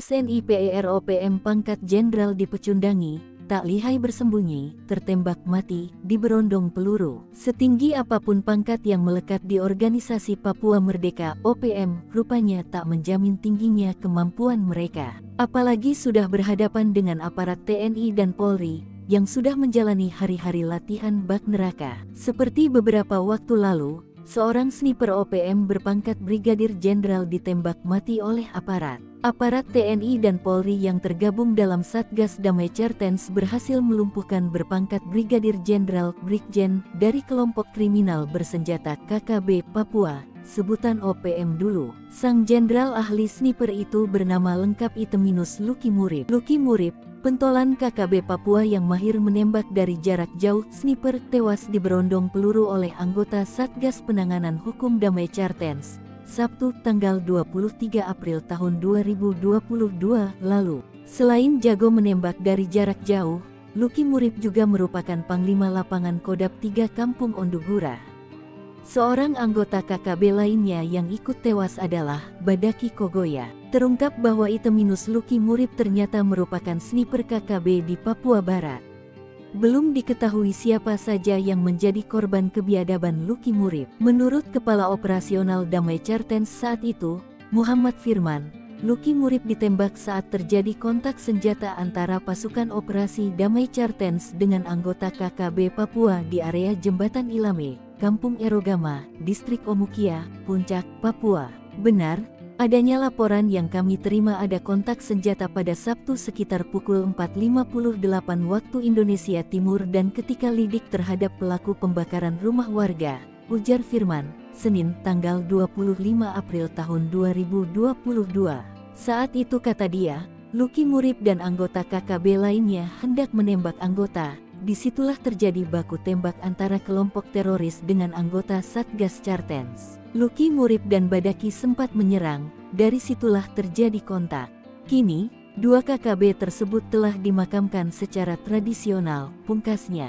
SNIPEROPM pangkat jenderal dipecundangi, tak lihai bersembunyi, tertembak mati, diberondong peluru. Setinggi apapun pangkat yang melekat di organisasi Papua Merdeka (OPM), rupanya tak menjamin tingginya kemampuan mereka. Apalagi sudah berhadapan dengan aparat TNI dan Polri, yang sudah menjalani hari-hari latihan bak neraka. Seperti beberapa waktu lalu, seorang sniper OPM berpangkat Brigadir Jenderal ditembak mati oleh aparat. Aparat TNI dan Polri yang tergabung dalam Satgas Damai Cartens berhasil melumpuhkan berpangkat Brigadir Jenderal Brigjen dari kelompok kriminal bersenjata KKB Papua, sebutan OPM dulu. Sang jenderal ahli sniper itu bernama lengkap Iteminus Luki Murib. Luki Murib, pentolan KKB Papua yang mahir menembak dari jarak jauh, sniper tewas diberondong peluru oleh anggota Satgas Penanganan Hukum Damai Cartens, Sabtu tanggal 23 April tahun 2022 lalu. Selain jago menembak dari jarak jauh, Luki Murib juga merupakan Panglima Lapangan Kodap 3 Kampung Ondugura. Seorang anggota KKB lainnya yang ikut tewas adalah Badaki Kogoya. Terungkap bahwa Iteminus Luki Murib ternyata merupakan sniper KKB di Papua Barat. Belum diketahui siapa saja yang menjadi korban kebiadaban Luki Murib. Menurut Kepala Operasional Damai Cartens saat itu, Muhammad Firman, Luki Murib ditembak saat terjadi kontak senjata antara pasukan operasi Damai Cartens dengan anggota KKB Papua di area Jembatan Ilame, Kampung Erogama, Distrik Omukia, Puncak, Papua. Benar, adanya laporan yang kami terima ada kontak senjata pada Sabtu sekitar pukul 4.58 waktu Indonesia Timur dan ketika lidik terhadap pelaku pembakaran rumah warga, ujar Firman, Senin tanggal 25 April tahun 2022. Saat itu kata dia, Luki Murib dan anggota KKB lainnya hendak menembak anggota. Disitulah terjadi baku tembak antara kelompok teroris dengan anggota Satgas Cartens. Luki Murib dan Badaki sempat menyerang, dari situlah terjadi kontak. Kini, dua KKB tersebut telah dimakamkan secara tradisional, pungkasnya.